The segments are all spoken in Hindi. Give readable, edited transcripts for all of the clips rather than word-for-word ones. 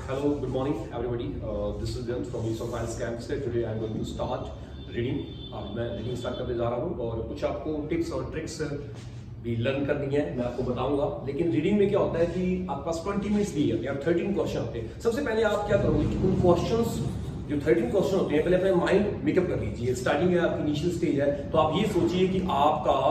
Hello, good morning, everybody. This is Jens from East of Finance Campus. Today I'm going to start reading. मैं रीडिंग स्टार्ट करने जा रहा हूँ और कुछ आपको टिप्स और ट्रिक्स भी लर्न करनी है, मैं आपको बताऊंगा। लेकिन रीडिंग में क्या होता है कि आपके पास 20 मिनट्स दिए होते हैं और 13 क्वेश्चन होते हैं। सबसे पहले आप क्या करोगे कि उन क्वेश्चंस जो 13 क्वेश्चन होते हैं पहले अपने माइंड मेकअप कर लीजिए। स्टार्टिंग है, आपकी इनिशियल स्टेज है, तो आप ये सोचिए कि आपका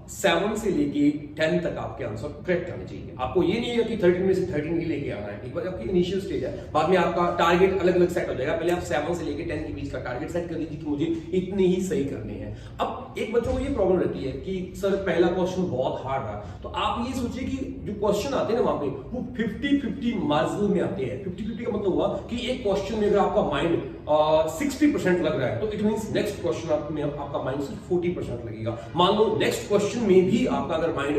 7 से लेके 10 तक आपके आंसर करेक्ट आने चाहिए। आपको ये नहीं है कि 13 में से 13 ही लेके आना है। एक बार आपकी इनिशियल स्टेज है, बाद में आपका टारगेट अलग अलग सेट हो जाएगा। पहले आप 7 से लेके 10 के बीच का टारगेट सेट कर लीजिए कि मुझे इतने ही सही करने हैं। अब एक बच्चों को ये प्रॉब्लम रहती है कि सर पहला क्वेश्चन बहुत हार्ड रहा, तो आप ये सोचिए कि जो क्वेश्चन आते हैं ना वहां पे वो 50-50 मार्जिन में आते हैं। 50-50 का मतलब हुआ कि एक क्वेश्चन में अगर आपका माइंड 60% लग रहा है तो इट मींस नेक्स्ट क्वेश्चन में आपका माइंड सिर्फ 40% लगेगा। मान लो नेक्स्ट क्वेश्चन में भी आपका अगर माइंड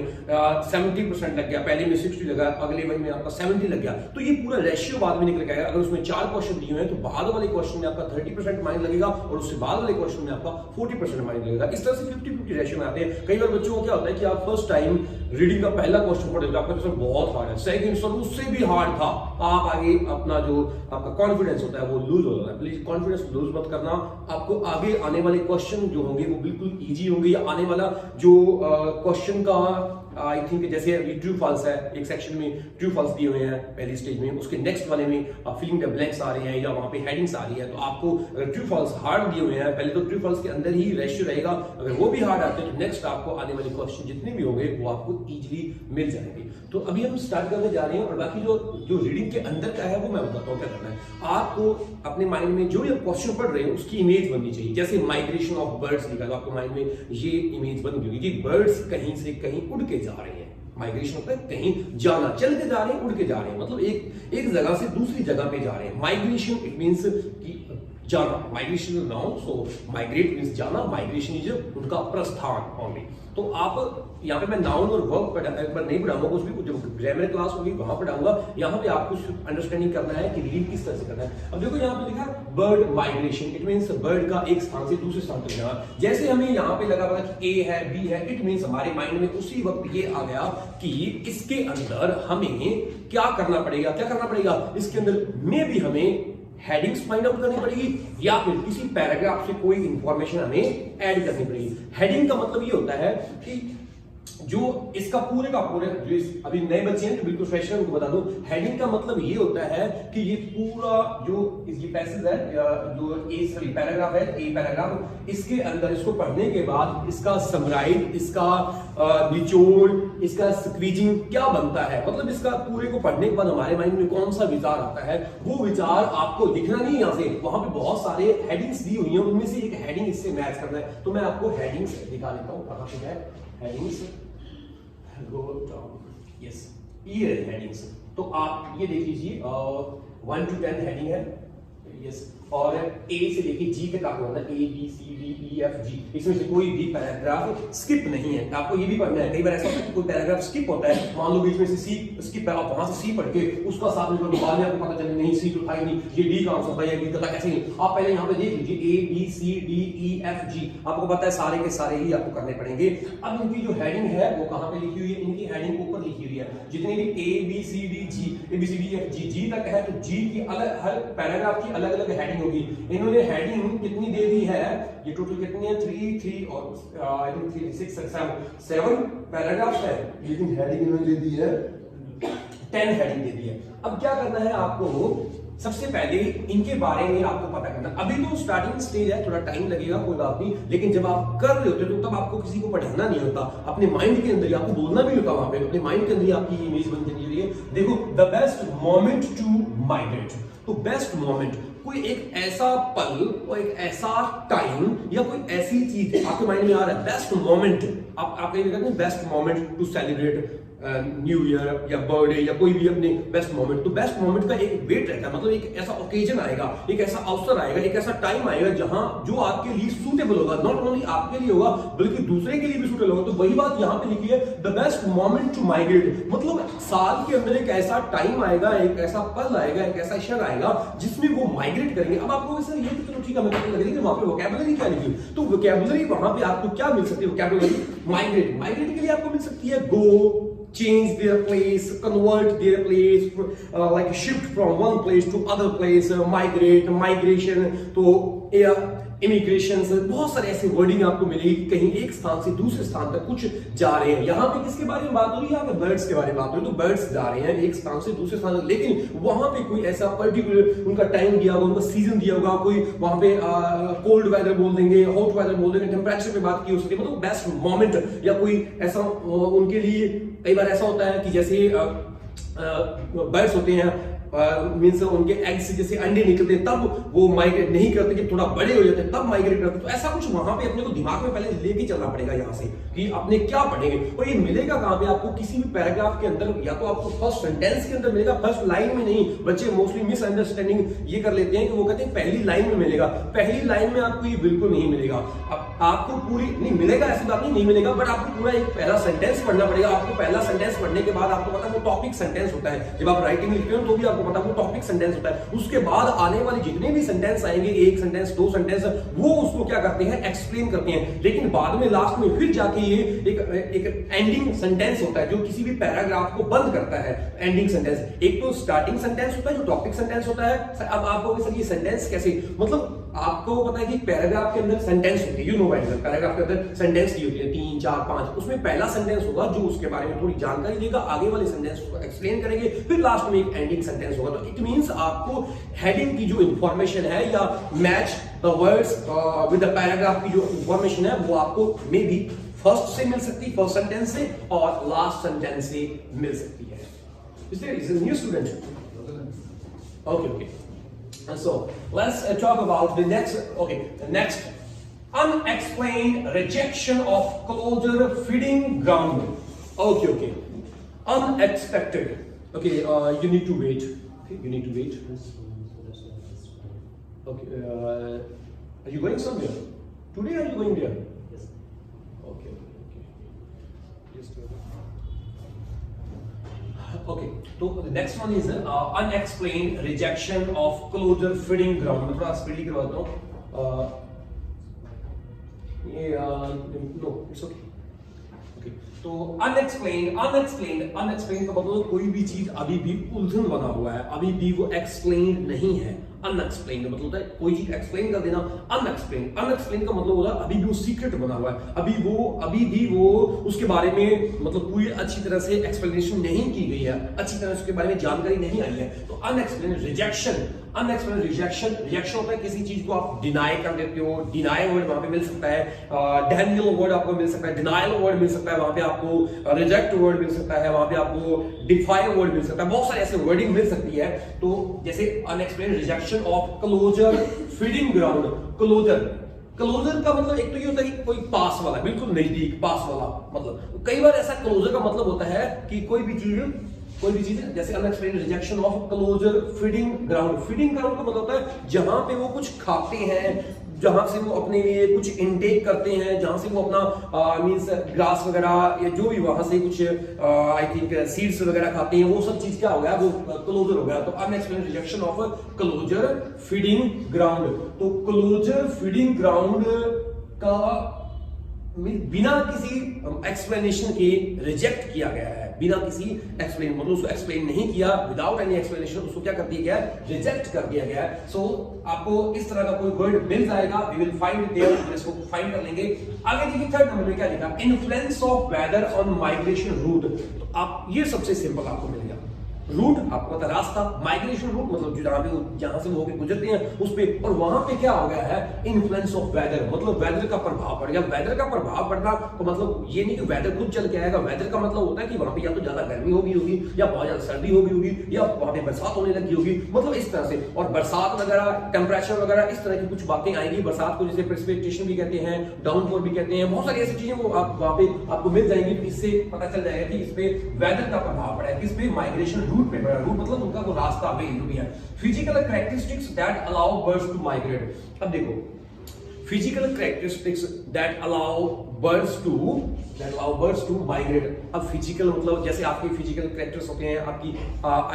70% लग गया, पहले में 60 लगा, अगले में आपका 70 लग गया, तो ये पूरा रेशियो बाद में निकल गया। अगर उसमें 4 क्वेश्चन दिए हुए हैं तो बाद वाले क्वेश्चन में आपका 30% माइंड लगेगा और उससे बाद वाले क्वेश्चन में आपका 40% माइंड लगेगा। इस तरह से 50-50 रेशियो में आते हैं। कई बार बच्चों को क्या होता है कि आप फर्स्ट टाइम रीडिंग का पहला क्वेश्चन पढ़े तो आपका क्वेश्चन बहुत हार्ड है, सेकंड सर उससे भी हार्ड था, आप आगे अपना जो आपका कॉन्फिडेंस होता है वो लूज हो जाता है। प्लीज कॉन्फिडेंस लूज मत करना। आपको आगे आने वाले क्वेश्चन जो होंगे वो बिल्कुल इजी होंगे, या आने वाला जो क्वेश्चन का आई थिंक जैसे अभी ट्रू फॉल्स है, एक सेक्शन में ट्रू फॉल्स दिए हुए हैं पहली स्टेज में, उसके नेक्स्ट वाले में फिलिंग द ब्लैंक्स आ रहे हैं या वहां पे हेडिंग्स आ रही है, तो आपको अगर ट्रू फॉल्स हार्ड दिए हुए हैं पहले तो ट्रू फॉल्स के अंदर ही रेशियो रहेगा, अगर वो भी हार्ड आते हैं तो नेक्स्ट आपको आने वाले क्वेश्चन जितने भी होंगे वो आपको इजीली मिल जाएंगे। तो अभी हम स्टार्ट करने जा रहे हैं और बाकी जो रीडिंग के अंदर का है वो मैं बताता हूँ क्या करना है। आपको अपने माइंड में जो भी आप क्वेश्चन पढ़ रहे हैं उसकी इमेज बननी चाहिए। जैसे माइग्रेशन ऑफ बर्ड्स लिखा तो आपको माइंड में ये इमेज बन गई कि बर्ड्स कहीं से कहीं उड़ के जा रहे हैं। माइग्रेशन होता है कहीं जाना, चल के जा रहे हैं, उड़ के जा रहे हैं, मतलब एक जगह से दूसरी जगह पे जा रहे हैं। माइग्रेशन इट मींस कि जाना, माइग्रेशन नाउन, सो माइग्रेट मींस जाना, माइग्रेशन इज उनका प्रस्थान ओनली। तो आप यहाँ पे मैं नाउन और वर्ब पर नहीं पढ़ाऊंगा, कुछ भी जब ग्रामर क्लास होगी वहां पढ़ाऊंगा। यहाँ पे आपको अंडरस्टैंडिंग करना है कि रीडिंग किस तरह से करना है। अब देखो यहाँ पे लिखा है bird migration, it means bird का एक स्थान से दूसरे स्थान तक जाना। जैसे हमें यहाँ पे लगा पता कि ए है, बी है, इट मींस हमारे माइंड में उसी वक्त ये आ गया कि इसके अंदर हमें क्या करना पड़ेगा, इसके अंदर में भी हमें हेडिंग्स फाइंड आउट करनी पड़ेगी या फिर किसी पैराग्राफ से कोई इंफॉर्मेशन हमें ऐड करनी पड़ेगी। हेडिंग का मतलब ये होता है कि जो इसका पूरे का पूरे जो अभी नए बच्चे हैं जो बिल्कुल फ्रेश हैं उनको बता दूं, हेडिंग का मतलब ये होता है कि ये पूरा जो इसकी पैसेज है जो पैराग्राफ है, ए पैराग्राफ, इसके अंदर इसको पढ़ने के बाद इसका समराइज, इसका निचोड़, इसका स्क्वीजिंग क्या बनता है, मतलब इसका पूरे को पढ़ने के बाद हमारे माइंड में कौन सा विचार आता है, वो विचार आपको दिखना नहीं यहाँ से, वहां पे बहुत सारे हेडिंग्स दी हुई हैं, उनमें से एक हेडिंग इससे मैच करना है। तो मैं आपको हेडिंग्स दिखा लेता हूँ, कहां पे है हेडिंग्स, go down, yes, ये है हेडिंग्स। तो आप ये देख लीजिए 1 to 10 हेडिंग है, यस, और ए से लेके जी तक आपको होना है, A B C D E F G, इसमें से कोई भी पैराग्राफ स्किप नहीं है। आपको ये भी पढ़ना है, कई बार ऐसा होता है कि कोई पैराग्राफ स्किप होता है, मान लो बीच में से सी स्किप है, आप वहां से सी पढ़ के उसका साथ में बाद में आपको पता चले नहीं सी तो था ही नहीं, ये डी का आंसर था, ये डी का था, कैसे नहीं। आप पहले यहाँ पे देख लीजिए A B C D E F G, आपको पता है सारे के सारे ही आपको करने पड़ेंगे। अब इनकी जो हेडिंग है वो कहाँ पे लिखी हुई है, इनकी हेडिंग ऊपर लिखी हुई है, जितनी भी A B C D G, A B C D F G, G तक है तो जी की अलग, हर पैराग्राफ की अलग अलग हेडिंग होगी। इन्होंने हेडिंग कितनी दे दी है, ये टोटल कितनी है 3 और आई थिंक 3 6 7 पैराग्राफ है, लेकिन हेडिंग इन्होंने दे दी है 10 हेडिंग दे दी है। अब क्या करना है आपको, सबसे पहले इनके बारे में आपको पता करना। अभी तो स्टार्टिंग स्टेज है, थोड़ा टाइम लगेगा, कोई बात नहीं, लेकिन जब आप कर रहे होते तो तब आपको किसी को पढ़ाना नहीं होता, अपने माइंड के अंदर आपको बोलना भी होता, वहां पे अपने माइंड के अंदर आपकी इमेज बनती है। देखो the best moment to migrate, तो बेस्ट मोमेंट कोई एक ऐसा पल और एक ऐसा टाइम या कोई ऐसी चीज आपके माइंड में आ रहा है, बेस्ट मोमेंट, आप कहीं कहते हैं best moment to celebrate new year या बर्थडे या कोई भी अपने बेस्ट मोमेंट, तो बेस्ट मोमेंट का एक वेट रहता है, मतलब एक ऐसा ओकेजन आएगा, एक ऐसा अवसर आएगा, एक ऐसा टाइम आएगा जहां जो आपके लिए सूटेबल होगा, नॉट ओनली आपके लिए होगा बल्कि दूसरे के लिए भी सूटेबल होगा। तो वही बात यहां पे लिखी है, the best moment to migrate, मतलब साल के अंदर एक ऐसा टाइम आएगा, एक ऐसा पल आएगा, एक ऐसा क्षण आएगा जिसमें वो माइग्रेट करेंगे। अब आपको सर ये तो चलो ठीक है, मैं पता लगेगा वहां पे वोकैबुलरी क्या लिखी, तो वोकैबुलरी वहां पे आपको क्या मिल सकती है, वोकैबुलरी माइग्रेट, माइग्रेट के लिए आपको मिल सकती है गो, change their place, convert their place, like shift from one place to other place, migration, तो इमिग्रेशन से बहुत सारे ऐसे वर्डिंग आपको मिलेगी कि कहीं एक स्थान से दूसरे स्थान तक कुछ जा रहे हैं। यहाँ पे किसके बारे में बात हो रही है? यहाँ पे बर्ड्स के बारे में बात हो रही है। तो बर्ड्स जा रहे हैं एक स्थान से दूसरे स्थान तक, लेकिन वहां पे कोई ऐसा पर्टिकुलर उनका टाइम दिया होगा, उनका सीजन दिया होगा, कोई वहां पे कोल्ड वेदर बोल देंगे, हॉट वेदर बोल देंगे, टेम्परेचर पे बात की हो सकती है, मतलब बेस्ट मोमेंट, या कोई ऐसा उनके लिए कई बार ऐसा होता है कि जैसे बर्ड्स होते हैं, मीन्स उनके एग से जैसे अंडे निकलते हैं तब वो माइग्रेट नहीं करते, कि थोड़ा बड़े हो जाते हैं तब माइग्रेट करते हैं। तो ऐसा कुछ वहां पे अपने को दिमाग में पहले लेके चलना पड़ेगा यहाँ से कि अपने क्या पढ़ेंगे। और ये मिलेगा कहाँ पे आपको? किसी भी पैराग्राफ के अंदर, या तो आपको फर्स्ट सेंटेंस के अंदर मिलेगा, फर्स्ट लाइन में नहीं। बच्चे मोस्टली मिसअंडरस्टैंडिंग ये कर लेते हैं कि वो कहते हैं पहली लाइन में मिलेगा। पहली लाइन में आपको ये बिल्कुल नहीं मिलेगा। आपको पूरी नहीं मिलेगा, ऐसी बात नहीं मिलेगा, बट आपको पूरा एक पहला सेंटेंस पढ़ना पड़ेगा। आपको पहला सेंटेंस पढ़ने के बाद आपको पता है वो टॉपिक सेंटेंस होता है। जब आप राइटिंग लिखते हो तो भी आपको पता है वो टॉपिक सेंटेंस होता है। उसके बाद आने वाले जितने भी सेंटेंस आएंगे, एक सेंटेंस, दो सेंटेंस, वो उसको क्या करते हैं? एक्सप्लेन करते हैं। लेकिन बाद में लास्ट में फिर जाके ये एक एंडिंग सेंटेंस होता है जो किसी भी पैराग्राफ को बंद करता है। एंडिंग सेंटेंस, एक तो स्टार्टिंग सेंटेंस होता है जो टॉपिक सेंटेंस होता है। अब आप कहोगे सर ये सेंटेंस कैसे? मतलब आपको पता है कि पैराग्राफ के अंदर सेंटेंस होती है, you know what is paragraph के अंदर सेंटेंस की होती है 3, 4, 5। उसमें पहला सेंटेंस होगा जो उसके बारे में थोड़ी जानकारी देगा, आगे वाले सेंटेंस को एक्सप्लेन करेंगे, फिर लास्ट में एक एंडिंग सेंटेंस होगा। तो इट मींस आपको हेडिंग की जो इंफॉर्मेशन है या match the words with the paragraph की जो इंफॉर्मेशन है वो आपको मे बी फर्स्ट से मिल सकती है, फर्स्ट सेंटेंस से, और लास्ट सेंटेंस से मिल सकती है। Is new student? Okay. So let's talk about the next. Okay, the next unexplained rejection of closure feeding ground. Okay. Unexpected. Okay, you need to wait. Okay, you need to wait. Okay, are you going somewhere? Today are you going there? Yes. Okay. Just okay, तो next one is unexplained rejection of closer feeding ground. मैं थोड़ा स्पीडली करवाता हूँ। ये नो इट्स ओके। तो अनएक्सप्लेन्ड का मतलब कोई भी चीज अभी भी उलझन बना हुआ है, अभी भी वो एक्सप्लेन नहीं है। अनएक्सप्लेन्ड मतलब होता है कोई चीज एक्सप्लेन कर देना। अनएक्सप्लेन्ड का मतलब होता है अभी भी वो सीक्रेट बना हुआ है, अभी भी वो उसके बारे में मतलब पूरी अच्छी तरह से एक्सप्लेनेशन नहीं की गई है, अच्छी तरह से उसके बारे में जानकारी नहीं आई है। तो अनएक्सप्लेन्ड रिजेक्शन होता है किसी चीज को आप डिनाई कर देते हो। डिनाई वर्ड वहां पे मिल सकता है, डेनियल वर्ड आपको मिल सकता है, डिनायल वर्ड मिल सकता है, वहां पे आपको रिजेक्ट वर्ड मिल सकता है, वहां पे आपको डिफाई वर्ड मिल सकता है, बहुत सारे ऐसे वर्डिंग मिल सकती है। तो जैसे unexplained rejection of closer feeding ground. Closer का मतलब एक तो ये होता है कि कोई पास वाला, बिल्कुल नजदीक, पास वाला। मतलब कई बार ऐसा क्लोजर का मतलब होता है कि कोई भी चीज जैसे unexplained rejection of closer feeding ground. Feeding ground का मतलब होता है जहां पे वो कुछ खाते हैं, जहां से वो अपने लिए कुछ इनटेक करते हैं, जहां से वो अपना मींस ग्रास वगैरह या जो भी वहां से कुछ आई थिंक सीड्स वगैरह खाते हैं, वो सब चीज क्या हो गया? वो क्लोजर हो गया। तो unexplained rejection of closer feeding ground. तो क्लोजर फीडिंग ग्राउंड का बिना किसी एक्सप्लेनेशन के रिजेक्ट किया गया है, बिना किसी एक्सप्लेन मतलब उसको एक्सप्लेन नहीं किया, विदाउट एनी एक्सप्लेनेशन उसको क्या कर दिया गया? रिजेक्ट कर दिया गया है। सो आपको इस तरह का कोई वर्ड मिल जाएगा, वी विल फाइंड देयर, इसको फाइंड कर लेंगे। आगे देखिए थर्ड नंबर में क्या लिखा? Influence of weather on migration route. तो आप ये सबसे सिंपल आपको मिल गया। रूट आपको पता रास्ता, माइग्रेशन रूट मतलब जहां से वो होकर गुजरते हैं उस पे, और वहां पे क्या हो गया है? इन्फ्लुएंस ऑफ वेदर मतलब वेदर का प्रभाव पड़ गया। वेदर का प्रभाव पड़ना तो मतलब ये नहीं कि वेदर खुद चल के आएगा। वेदर का मतलब होता है कि वहां पे या तो ज्यादा गर्मी होगी या बहुत ज्यादा सर्दी होगी या वहां पे बरसात होने लगी होगी, मतलब इस तरह से। और बरसात वगैरह, टेम्परेचर वगैरह, इस तरह की कुछ बातें आएंगी। बरसात को जैसे प्रेसिपिटेशन भी कहते हैं, डाउनफॉल भी कहते हैं, बहुत सारी ऐसी चीजें वो आप वहां पे आपको मिल जाएंगी। इससे पता चल जाएगा कि इस पे वेदर का प्रभाव पड़ा है, किस पे? माइग्रेशन रूट पे पड़ा। रूट मतलब उनका वो रास्ता वे जो भी है। Physical characteristics that allow birds to migrate. अब देखो, physical characteristics that allow birds to migrate. अब फिजिकल मतलब जैसे आपके फिजिकल कैरेक्टर्स होते हैं, आपकी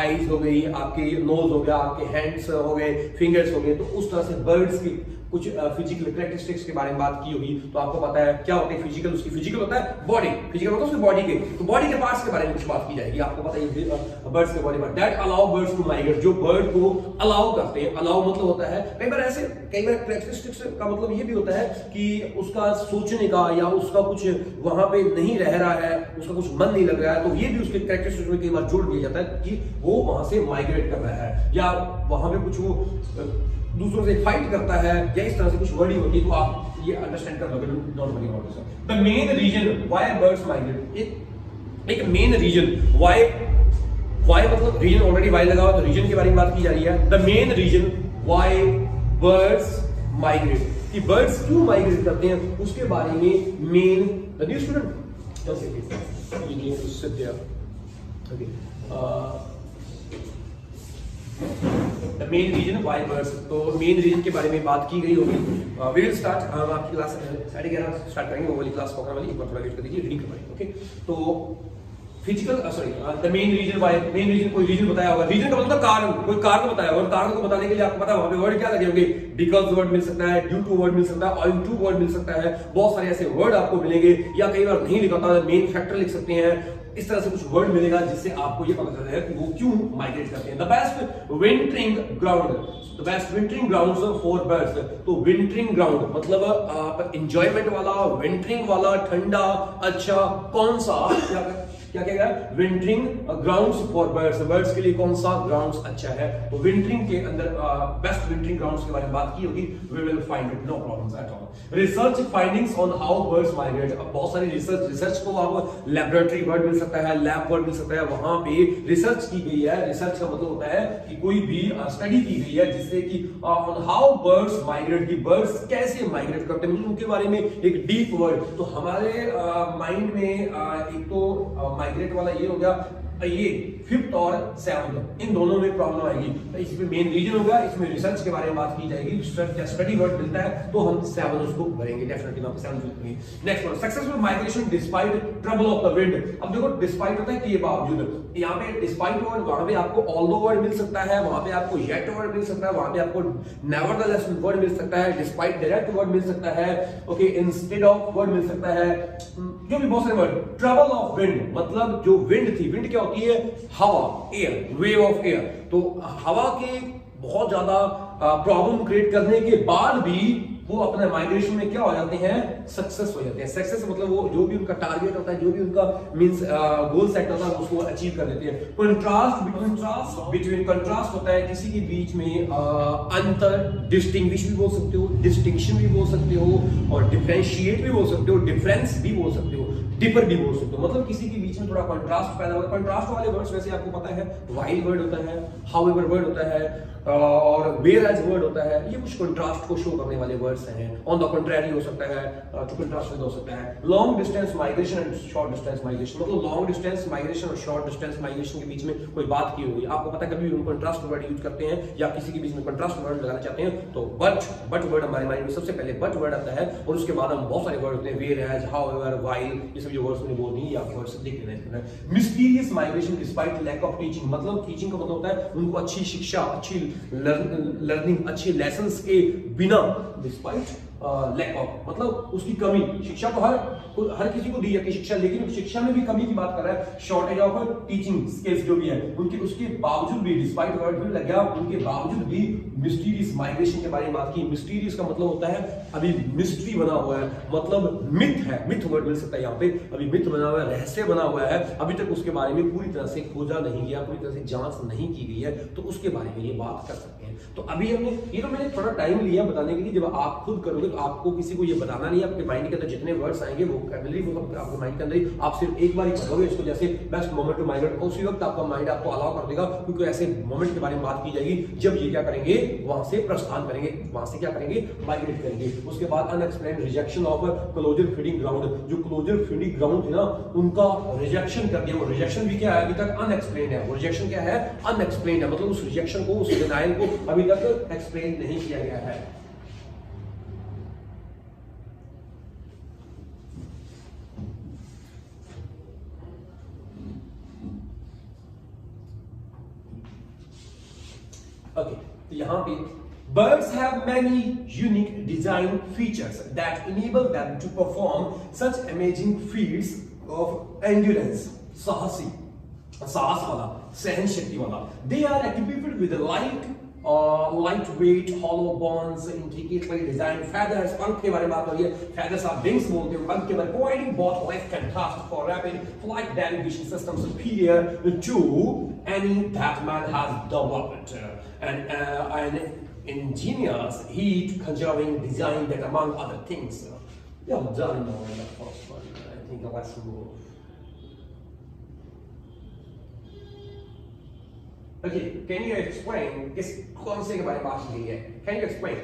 आईज हो गई, आपके नोज हो गया, आपके हैंड्स हो गए, फिंगर्स हो गए, तो उस तरह से बर्ड्स की कुछ फिजिकल कैरेक्टरिस्टिक्स के बारे में बात की होगी, तो आपको पता है क्या होता है फिजिकल, उसकी फिजिकल होता है बॉडी, फिजिकल होता है उसकी बॉडी के, तो बॉडी के पार्ट्स के बारे में कुछ बात की जाएगी। आपको पता है बर्ड्स के body part that allow birds to migrate, जो बर्ड को अलाउ करते हैं। अलाउ मतलब होता है कई बार कैरेक्टरिस्टिक्स का मतलब ये भी होता है कि उसका सोचने का या उसका कुछ वहां पे नहीं रह रहा है, उसका कुछ मन नहीं लग रहा है, तो ये भी उसके कैरेक्टरिस्टिक्स में कई बार जोड़ दिया जाता है कि वो वहां से माइग्रेट कर रहा है या वहां पे कुछ वो दूसरों से फाइट करता है या इस तरह से कुछ वर्डिंग होती है, तो आप ये अंडरस्टैंड कर लोगे normally. The main reason why birds migrate, एक मेन रीजन व्हाई मतलब रीजन ऑलरेडी वाई लगा हुआ, तो रीजन के बारे में बात की जा रही है। The main reason why birds migrate, कि बर्ड्स क्यों माइग्रेट करते हैं उसके बारे में main, the new student you need to sit there. Okay. The main reason why birds, तो मेन रीजन के बारे में बात की गई होगी। वी विल स्टार्ट, हम आपकी क्लास 11:30 स्टार्ट करेंगे, वो वाली क्लास पकड़ने वाली, एक बार थोड़ा वेट कर दीजिए, रीडिंग करवाएंगे। ओके, तो physical the main reason why, main reason कोई रीजन बताया होगा, रीजन का मतलब कारण, कोई कारण बताया होगा, और कारण को बताने के लिए आपको पता है वहां पे वर्ड क्या लगे होंगे, बिकॉज वर्ड मिल सकता है, ड्यू टू वर्ड मिल सकता है, ऑन टू वर्ड मिल सकता है, बहुत सारे ऐसे वर्ड आपको मिलेंगे, या कई बार नहीं लिखा होता मेन फैक्टर लिख सकते हैं, इस तरह से कुछ वर्ड मिलेगा जिससे आपको ये पता चल जाएगा कि वो क्यों माइग्रेट करते हैं। The best wintering ground, the best wintering grounds for birds, तो विंटरिंग ग्राउंड मतलब आप एंजॉयमेंट वाला, विंटरिंग वाला, ठंडा, अच्छा, कौन सा, क्या कहेगा, wintering grounds for birds, birds के लिए कौन सा ग्राउंड्स अच्छा है, तो विंटरिंग के अंदर बेस्ट विंटरिंग ग्राउंड्स के बारे में बात की होगी, we will find it, no problems at all. Research findings on how birds migrate, अब बहुत सारी रिसर्च को आप लैबोरेटरी वर्ड मिल सकता है, लैब वर्ड मिल सकता है, वहां पे रिसर्च की गई है। रिसर्च का मतलब होता है कि कोई भी स्टडी की गई है जिससे कि ऑन हाउ बर्ड्स माइग्रेट, की बर्ड्स कैसे माइग्रेट करते हैं, उनके बारे में एक डीप वर्ड। तो हमारे माइंड में एक तो माइग्रेट वाला ये हो गया, ये फिफ्थ और सेवंथ, इन दोनों में प्रॉब्लम आएगी, तो इसमें मेन रीजन होगा, इसमें रिसर्च के बारे में बात की जाएगी, स्टडी वर्ड मिलता है तो हम सेवन उसको भरेंगे, डेफिनेटली हम सेवन लिखेंगे। Next one, successful migration despite trouble of the wind. अब देखो डिस्पाइट होता है कि ये बावजूद, यहाँ पे डिस्पाइट वर्ड, वहां पे आपको ऑल्दो वर्ड मिल सकता है, वहां पे आपको येट वर्ड मिल सकता है, वहां पे आपको नेवरदलेस वर्ड मिल सकता है, डिस्पाइट डायरेक्ट वर्ड मिल सकता है, ओके, इंस्टेड ऑफ वर्ड मिल सकता है, जो भी बहुत सारे वर्ड। ट्रबल ऑफ विंड मतलब जो विंड थी, विंड क्या होती है, हवा, एयर, वेव ऑफ एयर, तो हवा के बहुत ज्यादा प्रॉब्लम क्रिएट करने के बाद भी वो अपने माइग्रेशन में क्या हो जाते हैं, सक्सेस हो जाते हैं। सक्सेस मतलब वो जो भी उनका टारगेट होता है, जो भी उनका मींस गोल सेट होता है, उसको अचीव कर देते हैं। कंट्रास्ट बिटवीन, कंट्रास्ट होता है किसी के बीच में अंतर, डिस्टिंग्विश भी बोल सकते हो, डिस्टिंक्शन भी बोल सकते हो, और डिफरेंशिएट भी बोल सकते हो, डिफरेंस भी बोल सकते हो, डिफर भी बोल सकते हो, मतलब किसी के बीच में थोड़ा कंट्रास्ट पैदा होता है। कंट्रास्ट वाले वर्ड्स वैसे आपको पता है, व्हाइल वर्ड होता है, हाउएवर वर्ड होता है, और वेयर एज वर्ड होता है, ये कुछ कंट्रास्ट को शो करने वाले वर्ड्स हैं। ऑन द कंट्रारी हो सकता है, टू कंट्रास्ट विद हो सकता है। Long distance migration and short distance migration, मतलब लॉन्ग डिस्टेंस माइग्रेशन और शॉर्ट डिस्टेंस माइग्रेशन के बीच में कोई बात की होगी, आपको पता है कभी भी हम कंट्रास्ट वर्ड यूज करते हैं या किसी के बीच में कंट्रास्ट वर्ड लगाना चाहते हैं, तो बट वर्ड हमारे माइंड में सबसे पहले बट वर्ड आता है, और उसके बाद हम बहुत सारे वर्ड होते हैं, वेयर एज, हाउएवर, व्हाइल, ये सब जो वर्ड्स मैंने बोल दी, आप वर्ड्स लिख लेना है। Mysterious migration despite lack of teaching, मतलब टीचिंग का मतलब होता है उनको अच्छी शिक्षा, अच्छी लर्निंग, अच्छे लेसन्स के बिना, डिस्पाइट लैक ऑफ मतलब उसकी कमी, शिक्षा तो हर किसी को दी जाती है शिक्षा, लेकिन शिक्षा में भी कमी की बात कर रहा है, शॉर्टेज ऑफ टीचिंग स्किल्स जो भी है उनके, उसके बावजूद भी, डिस्पाइट वर्ड भी लग गया, उनके बावजूद भी मिस्टीरियस माइग्रेशन के बारे में बात की। मिस्टीरियस का मतलब होता है अभी मिस्ट्री बना हुआ है, मतलब मिथ है, मिथ वर्ड मिल सकता है यहाँ पे, अभी मिथ बना हुआ है, रहस्य बना हुआ है, अभी तक उसके बारे में पूरी तरह से खोजा नहीं गया, पूरी तरह से जांच नहीं की गई है, तो उसके बारे में ये बात कर सकते हैं। तो अभी हमने ये, तो मैंने थोड़ा टाइम लिया बताने के लिए, जब आप खुद करोगे तो आपको किसी को ये बताना नहीं है, आपके माइंड के अंदर जितने वर्ड्स आएंगे वो कैबलरी, वो आपके माइंड के अंदर आप सिर्फ एक बार ही पढ़ोगे इसको, जैसे बेस्ट मोमेंट टू माइग्रेट, उसी वक्त आपका माइंड आपको अलाउ कर देगा, क्योंकि ऐसे मोमेंट के बारे में बात की जाएगी जब ये क्या करेंगे, वहां से प्रस्थान करेंगे, वहां से क्या करेंगे, माइग्रेट करेंगे। उसके बाद unexplained rejection of closer feeding ground, जो क्लोजर फीडिंग ग्राउंड थे ना उनका रिजेक्शन कर दिया, वो रिजेक्शन भी क्या है, अभी तक अनएक्सप्लेन्ड है, वो रिजेक्शन क्या है, अनएक्सप्लेन्ड है, मतलब उस रिजेक्शन को, उस डिनायल को अभी तक एक्सप्लेन नहीं किया गया है। ओके, तो यहां पे Birds have many unique design features that enable them to perform such amazing feats of endurance. साहसी, साहस वाला, सहन शक्ति वाला. They are equipped with lightweight, hollow bones, intricately designed feathers. पंख के बारे में बात हो रही है. Feathers are wings बोलते हैं. पंख के बारे में providing both lift and thrust for rapid flight navigation systems superior to any that man has developed. And ingenious heat conserving design that among other things. Yeah, done on the first one. I think let's move. Okay, can you explain किस कौन से के बारे में बात की गई है? Can you explain?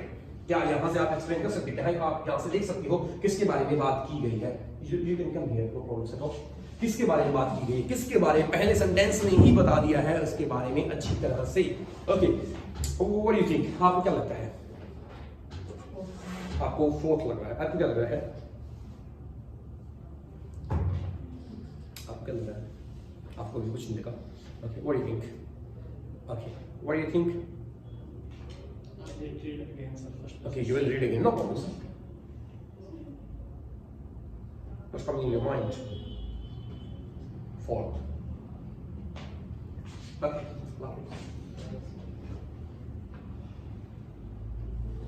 क्या यहाँ से आप explain कर सकते हैं? आप यहाँ से देख सकते हो किसके बारे में बात की गई है? You can come here, no problem at all. किसके बारे में बात की गई? किसके बारे में पहले सेंटेंस में ही बता दिया है उसके बारे में अच्छी तरह से. Okay, what do you think? आपको क्या लगता है? आपको फोर्थ लग रहा है? आपको क्या लग रहा है? आपको क्या लग रहा है? आपको भी कुछ नहीं लगा? Okay, what do you think? Okay, what do you think? Read again, sir. Okay, you will read again, no problem. What's coming in your mind? Fourth. Okay, lovely.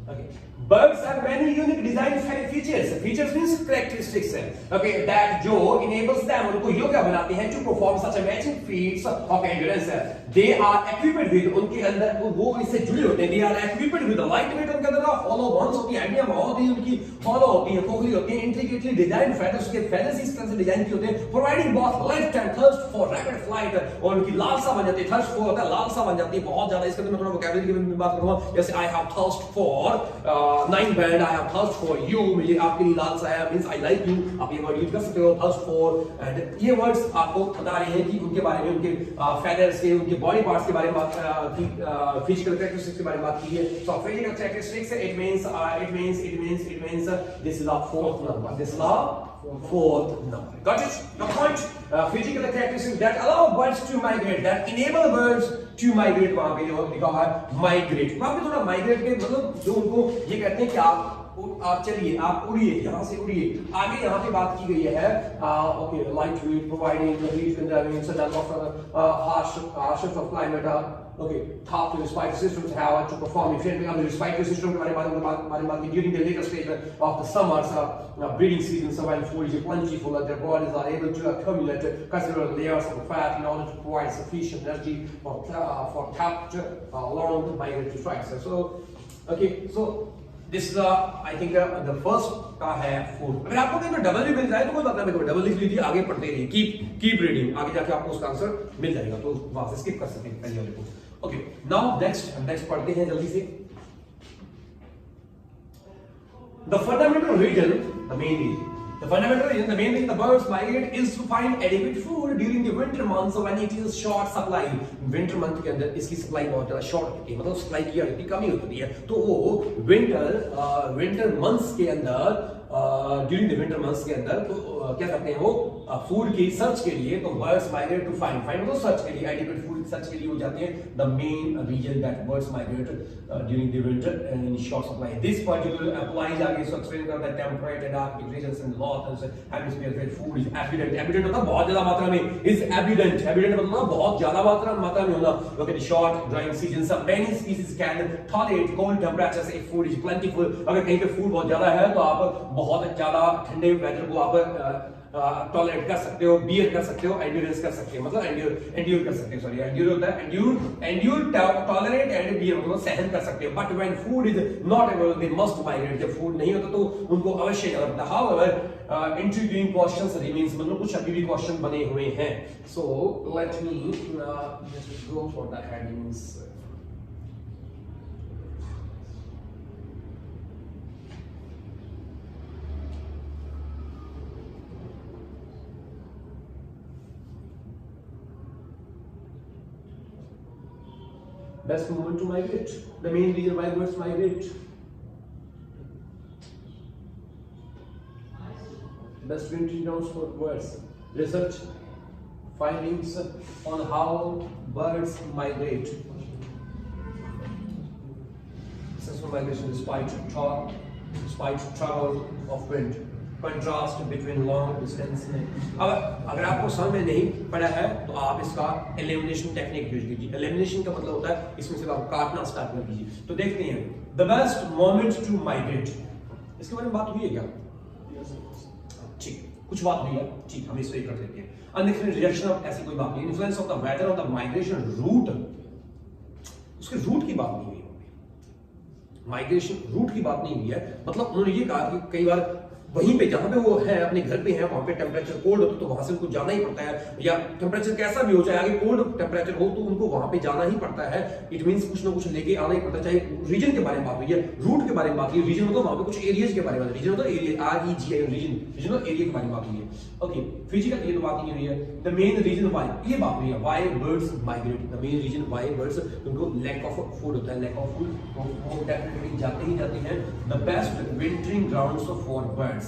Okay. Birds have many unique design features. Features means characteristics. Okay, that जो enables them उनको योग्य बनाते हैं to perform such amazing feats of endurance. They are equipped with उनके अंदर वो इससे जुड़े होते हैं. They are equipped with a lightweight उनके अंदर ना hollow bones होती है, हड्डियां बहुत ही उनकी hollow होती है, खोखली होती है, intricately designed feathers के feathers इस तरह से डिजाइन किए होते हैं, providing both lift and thrust for rapid flight. और उनकी लालसा बन जाती है, thirst for होता है, लालसा बन जाती है बहुत ज्यादा. इसके अंदर मैं थोड़ा vocabulary की भी बात करूंगा. जैसे I have thirst for 9 band, I have thirst for you. मुझे आपके लिए लालसा है, means I like you. आप ये वर्ड यूज कर सकते हो, thirst for. and ये वर्ड्स आपको बता रहे हैं कि उनके बारे में, उनके feathers के, उनके body parts के बारे में बात की, physical characteristics के बारे में बात की है. So physical characteristics it means this is our fourth number. This is our fourth number. Got it? The point. Physical characteristics that allow birds to migrate, that enable birds to migrate. वहां पे जो लिखा है migrate. वहां पे थोड़ा migrate के मतलब जो उनको ये कहते हैं कि आप चलिए, आप उड़िए, यहाँ से उड़िए. आगे यहाँ पे बात की गई है okay, lightweight, providing heat conserving such as harsh of climate. Okay, tough respiratory systems have to perform efficiently on the respiratory system के बारे में बात की. During the later stage of the summers, breeding season, so when food is plentiful, their bodies are able to accumulate considerable layers of fat in order to provide sufficient energy for trapped along migratory flights. So, okay, so this is I think the first का है food. अगर आपको कहीं पर डबल भी मिल जाए तो कोई बात नहीं, डबल लिख लीजिए, आगे पढ़ते रहिए, keep reading, आगे जाके आपको उसका आंसर मिल जाएगा, तो वहां से स्किप कर सकते हैं पहले वाले को. Okay, now next पढ़ते हैं जल्दी से. The fundamental reason, the main reason the birds migrate is to find adequate food during the winter months when it is short supply. Winter month के अंदर इसकी सप्लाई बहुत ज्यादा शॉर्ट होती है, मतलब सप्लाई की कमी होती है. तो वो winter months के अंदर ड्यूरिंग द विंटर मंथ्स के अंदर तो क्या करते हैं वो फूड की सर्च के लिए, तो बर्ड्स माइग्रेट टू फाइंड मतलब सर्च के लिए, एडिक्वेट फूड सर्च के लिए हो जाते हैं. The main reason that birds migrate during the winter and in short supply. This particular applies आगे सो एक्सप्लेन करता है temperate and arctic regions in north hemisphere where food is abundant. Abundant मतलब बहुत ज्यादा मात्रा में, इज एबिडेंट मतलब बहुत ज्यादा मात्रा में होना. Look at the short drying season, some many species can tolerate cold temperatures if food is plentiful. अगर कहीं पे फूड बहुत ज्यादा है तो आप बहुत ज्यादा ठंडे वेदर को आप टॉलरेट कर सकते हो, बियर कर सकते हो, एंड्योरेंस कर सकते हो, मतलब एंड्योर कर सकते हो. सॉरी, एंड्योर होता है एंड्योर टॉलरेट एंड बियर मतलब सहन कर सकते हो. But when food is not available they must migrate. जब फूड नहीं होता तो उनको अवश्य जाना पड़ता. हाउएवर इंट्रिग्यूइंग क्वेश्चंस रिमेंस, मतलब कुछ अभी भी क्वेश्चन बने हुए हैं. So let me just go for the headings. Best movement to migrate. The main reason why birds migrate. Best wintering grounds for birds. Research findings on how birds migrate. successful migration despite travel of wind, contrast between long distance में। अब अगर आपको समझ में नहीं पड़ा है तो आप इसका एलिमिनेशन टेक्निक यूज कीजिए। एलिमिनेशन का मतलब होता है इसमें से आप काटना स्टार्ट कर दीजिए। तो देखते हैं the best moment to migrate, इसके बारे में बात हुई है क्या? ठीक, कुछ बात हुई है, ठीक, हम इस पे कर देते हैं। अनएक्सपेक्टेड रिजेक्शन ऑफ, ऐसी कोई बात नहीं। Influence of the weather of the migration route, उसके रूट की बात नहीं हुई, माइग्रेशन रूट की बात नहीं हुई है। मतलब उन्होंने ये कहा कि कई बार वहीं पे जहां पे वो है अपने घर पे है वहां पे टेम्परेचर कोल्ड हो तो वहां से उनको जाना ही पड़ता है, या टेम्परेचर कैसा भी हो चाहे आगे कोल्ड टेम्परेचर हो तो उनको वहां पे जाना ही पड़ता है। इट मींस कुछ ना कुछ लेके आना ही पड़ता है। चाहे रीजन के बारे में बात हुई है, रूट के बारे में बात हुई है, रीजन मतलब वहां पे कुछ एरियाज के बारे में, रीजन मतलब area, REGI region, regional area के बारे में बात हुई है। ओके, फिजिकल ये तो बात नहीं हुई है। द मेन रीजन व्हाई, ये बात हुई है, why birds migrate, the main reason why birds, उनको लैक ऑफ फूड होता है, लैक ऑफ फूड, वो डेफिनेटली जाते ही जाते हैं। The best wintering grounds for birds,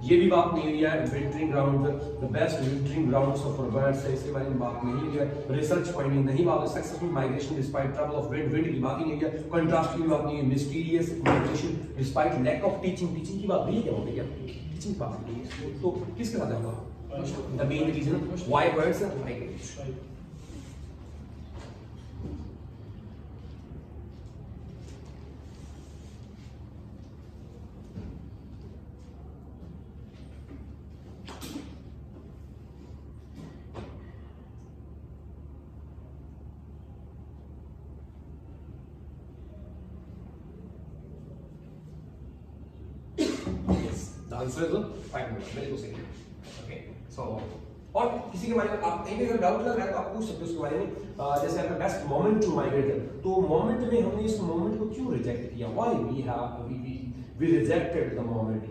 ये भी बात नहीं हुई है। Wintering ground, the best wintering grounds for birds, इसके बारे में बात नहीं हुई है। रिसर्च फाइंडिंग नहीं बात, successful migration despite trouble of wind, wind की बात ही नहीं है। कंट्रास्ट की बात नहीं है। Mysterious migration despite lack of teaching, teaching की बात हुई है क्या? वहां पे क्या टीचिंग की बात नहीं है? तो किसके साथ जाऊंगा? The main reason why birds migrate. Answer is 5 minute, बिल्कुल सही। ओके, सो और किसी के बारे में आप कहीं भी अगर डाउट लग रहा है तो आप पूछ सकते हो उसके बारे में। जैसे आपका बेस्ट मोमेंट टू माइग्रेट, तो मोमेंट में हमने इस मोमेंट को क्यों रिजेक्ट किया? Why we rejected the moment?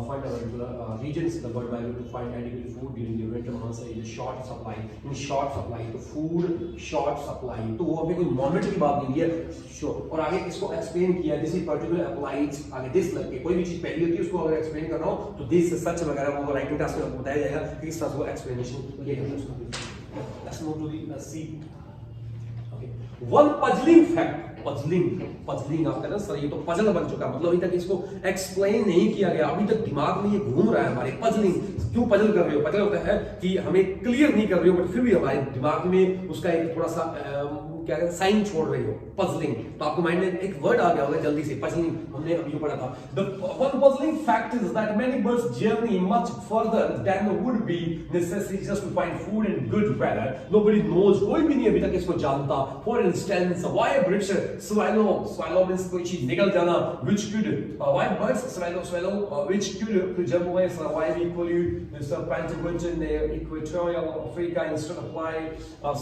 Find out regions the bird migrate to find adequate food during the winter months is short supply, in short supply, तो food short supply, तो वो अभी कोई मोमेंट की बात नहीं है। Sure, और आगे इसको एक्सप्लेन किया, दिस इज पर्टिकुलर अप्लाइज, आगे दिस लग के कोई भी चीज पहली होती है उसको अगर एक्सप्लेन करना हो तो दिस सच वगैरह वो राइटिंग टास्क में आपको बताया जाएगा कि किस तरह से एक्सप्लेनेशन ये है उसका। Let's move to the C. Okay, one puzzling fact, puzzling आपका ना सर, ये तो पजल बन चुका, मतलब अभी तक इसको एक्सप्लेन नहीं किया गया, अभी तक दिमाग में ये घूम रहा है हमारे। पजलिंग क्यों पजल कर रहे हो? पजल होता है कि हमें क्लियर नहीं कर रहे हो बट फिर भी हमारे दिमाग में उसका एक थोड़ा सा क्या कहते हैं साइन छोड़ रही हो, पजलिंग। तो आपको माइंड में एक वर्ड आ गया होगा जल्दी से, पजलिंग, हमने अभी पढ़ा था। The one puzzling fact is that many birds journey much further than would be necessary just to find food and good weather. Nobody knows, कोई भी नहीं अभी तक इसको जानता। For instance why Brits swallow means कोई चीज निकल जाना, which could why birds swallow which could presumably survive equally subcontinent in equatorial Africa instead of flying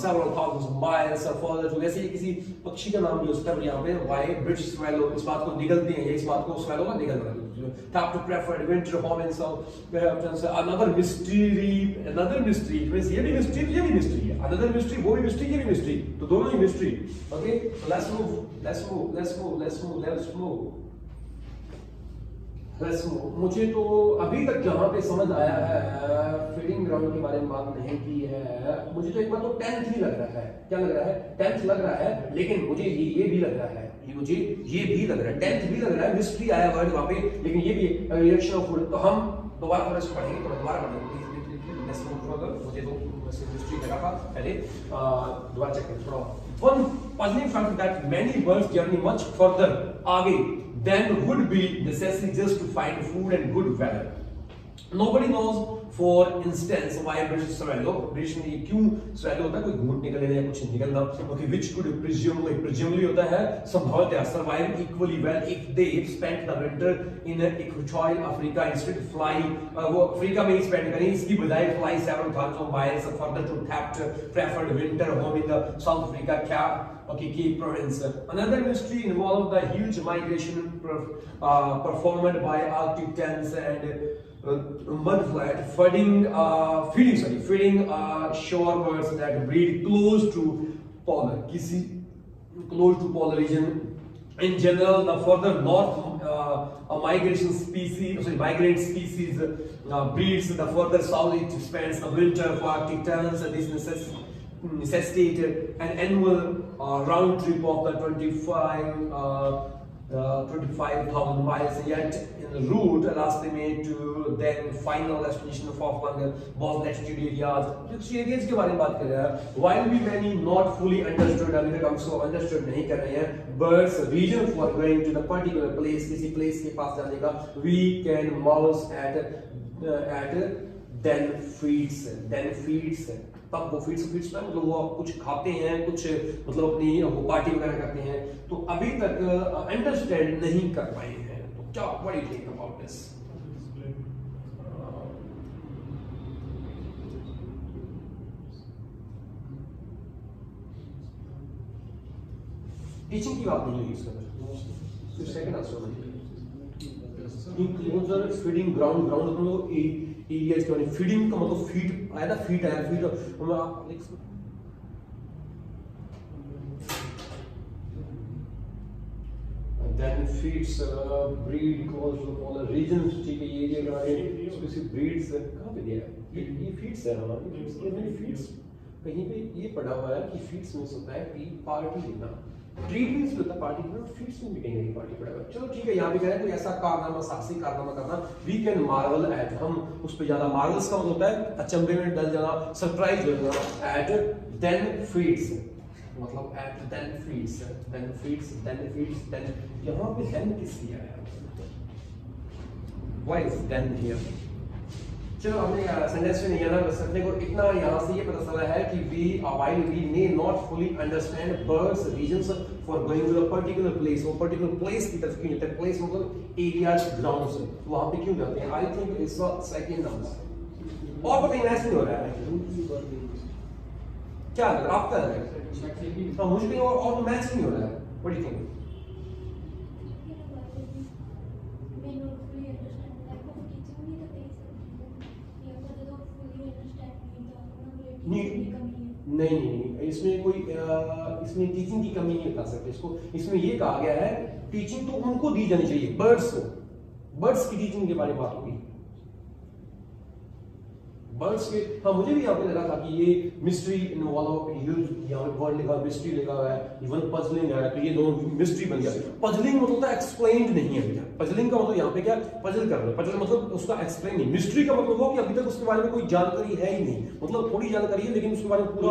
several thousands of miles further to, वैसे किसी पक्षी का नाम भी हो सकता है यहाँ पे। why birds swallow, इस बात को निगलते हैं, इस बात को swallow का निगल रहा है। Have to prefer winter home and so another mystery means ये भी mystery है, another mystery वो भी mystery, ये भी mystery, तो दोनों ही mystery। Okay, so let's move. मुझे तो अभी तक जहां पे समझ आया है फीडिंग ग्राउंड के बारे में बात नहीं की है। मुझे तो एक बार तो 10th ही लग रहा है। क्या लग रहा है? 10th लग रहा है, लेकिन मुझे ये भी लग रहा है, मुझे ये भी लग रहा है, 10th भी लग रहा है, मिस्ट्री आया वर्ड वहां पे, लेकिन ये भी रिएक्शन ऑफ फूड। तो हम दोबारा थोड़ा सा पढ़ेंगे, तो दोबारा पढ़ेंगे, मुझे तो मिस्ट्री लगा था पहले, दोबारा चेक करें थोड़ा। One puzzling fact that many birds journey much further आगे than would be necessary just to find food and good weather. Nobody knows for instance why British swallow, British में ये क्यों swallow होता है, कोई घूंट निकलने या कुछ निकलना। Okay, which could presumably होता है संभवतः survive equally well if they spent the winter in equatorial Africa instead of flying, वो अफ्रीका में ही spend करें इसकी बजाय fly several thousands of miles further to have preferred winter home in the South Africa Cape Province. Another mystery involved the huge migration performed by Arctic terns and mudflat feeding shorebirds that breed close to polar region. In general, the further north migrant species breeds, the further south it spends the winter for Arctic terns, and this necessitate an annual round trip of the 25 25,000 miles yet in route, estimate to then final destination of both latitude areas. कुछ areas के बारे में बात कर रहा है. While we many not fully understood, अभी तक हम उसको understood नहीं कर रहे हैं. Birds reason for going to the particular place, किसी place के पास जाने का, we can mouse at then feeds. तब वो फीड्स में मतलब वो कुछ खाते हैं, कुछ मतलब अपनी वो पार्टी वगैरह करते हैं, तो अभी तक अंडरस्टैंड नहीं कर पाए हैं. तो क्या what do you think about this? Teaching की बात नहीं हुई इसका. Second answer enclosure feeding ground मतलब एरियाज के बारे में. फीडिंग का मतलब फीड आया था, feed then feeds breed cause all the regions. ठीक है, ये एरिया के बारे में स्पेसिफिक ब्रीड्स कहाँ पे दिया है? ये फीड्स है हमारी. ये मैंने फीड्स कहीं पे ये पढ़ा हुआ है कि फीड्स में होता है कि पार्टी लेना. ट्रीट मींस होता है पार्टी लेना, फीड्स में भी कहीं नहीं पार्टी पड़ा हुआ. चलो ठीक है, यहाँ पे कह रहे हैं कोई ऐसा कारनामा, साहसी कारनामा करना. वी कैन मार्वल एट, हम उस पे ज्यादा मार्वल्स का मतलब होता है अचंभे में डल जाना, सरप्राइज हो जाना. एट देन फीड्स मतलब एट देन फीड्स देन यहाँ पे देन किस लिया है? Why is then here? चलो हमने सेंटेंस में नहीं ना बस अपने को इतना यहाँ से ये पता चला है कि while we may not fully understand birds reasons for going to a particular place, वो particular place की तरफ क्यों जाते हैं? place मतलब areas grounds, वहाँ पे क्यों जाते हैं? I think it's the second answer. और पता मैच नहीं हो रहा है क्या लग रहा आपका? हाँ मुझे कहीं और मैच नहीं हो रहा है. What do you think? नहीं, इसमें कोई इसमें टीचिंग की कमी नहीं बता सकते इसको. इसमें ये कहा गया है टीचिंग तो उनको दी जानी चाहिए, बर्ड्स को. बर्ड्स की टीचिंग के बारे में बात होगी. बर्ड्स के हाँ मुझे भी यहाँ पे लगा था कि ये मिस्ट्री इन्वॉल्व, यहाँ पे वर्ड लिखा मिस्ट्री लिखा हुआ है, इवन पजलिंग है, तो ये दोनों मिस्ट्री बन गया. पजलिंग मतलब होता है एक्सप्लेन्ड नहीं है भैया. पजलिंग का मतलब यहाँ पे क्या पजल कर रहे हैं. पजल मतलब उसका एक्सप्लेन नहीं. मिस्ट्री का मतलब वो कि अभी तक उसके बारे में कोई जानकारी है ही नहीं, मतलब थोड़ी जानकारी है लेकिन उसके बारे में पूरा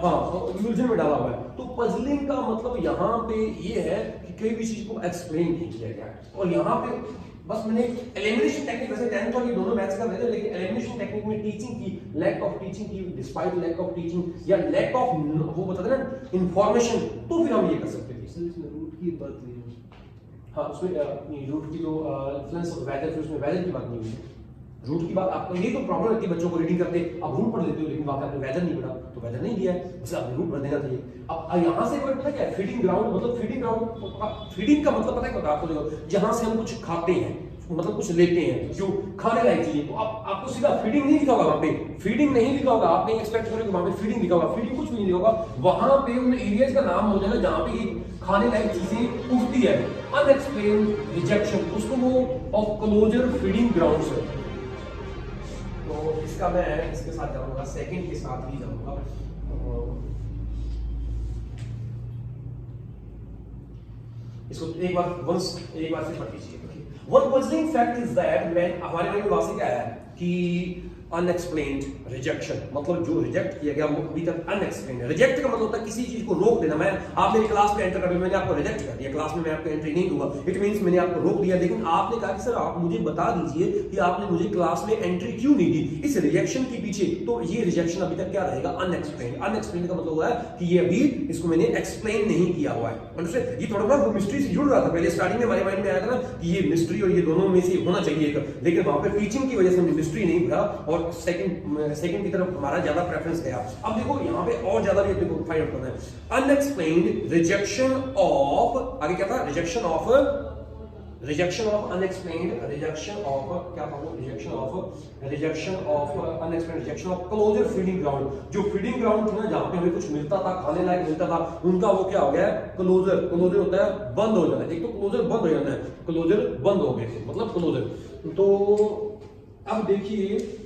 हाँ उलझन में डाला हुआ है. तो पजलिंग का मतलब यहाँ पे ये है कि कोई भी चीज को एक्सप्लेन नहीं किया गया. और यहाँ पे बस मैंने एलिमिनेशन टेक्निक, वैसे 10th और ये दोनों मैथ्स का रहते हैं, लेकिन एलिमिनेशन टेक्निक में टीचिंग की, लैक ऑफ टीचिंग की, डिस्पाइट लैक ऑफ टीचिंग या लैक ऑफ वो बताते हैं ना इंफॉर्मेशन, तो फिर हम ये कर सकते थे. इसमें रूट की बात नहीं है. हाँ उसमें रूट की तो इन्फ्लुएंस ऑफ वेदर, फिर उसमें वेदर की बात नहीं हुई. रूट की बात आपको ये तो प्रॉब्लम रहती है बच्चों को रीडिंग करते आप रूट पढ़ लेते हो, लेकिन वहां पे आपने वेदर नहीं पढ़ा तो वेदर नहीं दिया है, बस आपने रूट पढ़ देना चाहिए. अब यहाँ से पता क्या है फीडिंग ग्राउंड मतलब फीडिंग ग्राउंड. फीडिंग का मतलब पता है क्या आपको? देखो जहां से हम कुछ खाते हैं मतलब कुछ लेते हैं जो खाने लायक चीजें, तो आपको सीधा फीडिंग नहीं लिखा होगा वहां पे. फीडिंग नहीं लिखा होगा, आप नहीं एक्सपेक्ट करोगे वहां पे फीडिंग लिखा होगा. फीडिंग कुछ भी नहीं लिखा होगा. वहां पे उन एरियाज का नाम हो जाएगा जहां पे खाने लायक चीजें उगती है. अनएक्सप्लेन्ड रिजेक्शन, उसको वो ऑफ क्लोजर फीडिंग ग्राउंड्स है. तो इसका मैं इसके साथ जाऊंगा, सेकंड के साथ ही जाऊंगा. इसको एक बार से पढ़ लीजिए. One puzzling fact is that when हमारे में वासी क्या है कि अनएक्सप्लेन्ड रिजेक्शन मतलब जो रिजेक्ट किया गया वो अभी तक अनएक्सप्लेन्ड है. रिजेक्ट का मतलब होता है किसी चीज को रोक देना. मैं आप मेरी क्लास में एंटर कर रहे, मैंने आपको रिजेक्ट कर दिया, क्लास में मैं आपको एंट्री नहीं दूंगा, इट मींस मैंने आपको रोक दिया. लेकिन आपने कहा कि सर आप मुझे बता दीजिए कि आपने मुझे क्लास में एंट्री क्यों नहीं दी, इस रिजेक्शन के पीछे. तो ये रिजेक्शन अभी तक क्या रहेगा? अनएक्सप्लेन्ड. अनएक्सप्लेन्ड का मतलब हुआ है कि ये अभी इसको मैंने एक्सप्लेन नहीं किया हुआ है. अंडरस्टैंड? ये थोड़ा सा वो मिस्ट्री से जुड़ रहा था. पहले स्टार्टिंग में हमारे माइंड में आया था ना कि ये मिस्ट्री और ये दोनों में से होना चाहिए, लेकिन वहां पे टीचिंग की वजह से हमने मिस्ट्री नहीं भरा और सेकंड की तरफ हमारा ज्यादा प्रेफरेंस गया. अब देखो यहाँ पे और ज्यादा भी देखो फाइंड आउट करना है. अनएक्सप्लेन्ड रिजेक्शन ऑफ, आगे क्या था? Rejection of unexplained, rejection of क्या था वो? Rejection of unexplained, rejection of closer feeding ground. जो फीडिंग ग्राउंड थी ना जहां पे हमें कुछ मिलता था, खाने लायक मिलता था, उनका वो क्या हो गया? क्लोजर. क्लोजर होता है बंद हो जाना. एक तो क्लोजर बंद हो जाना है, क्लोजर बंद हो गए मतलब क्लोजर. तो अब देखिए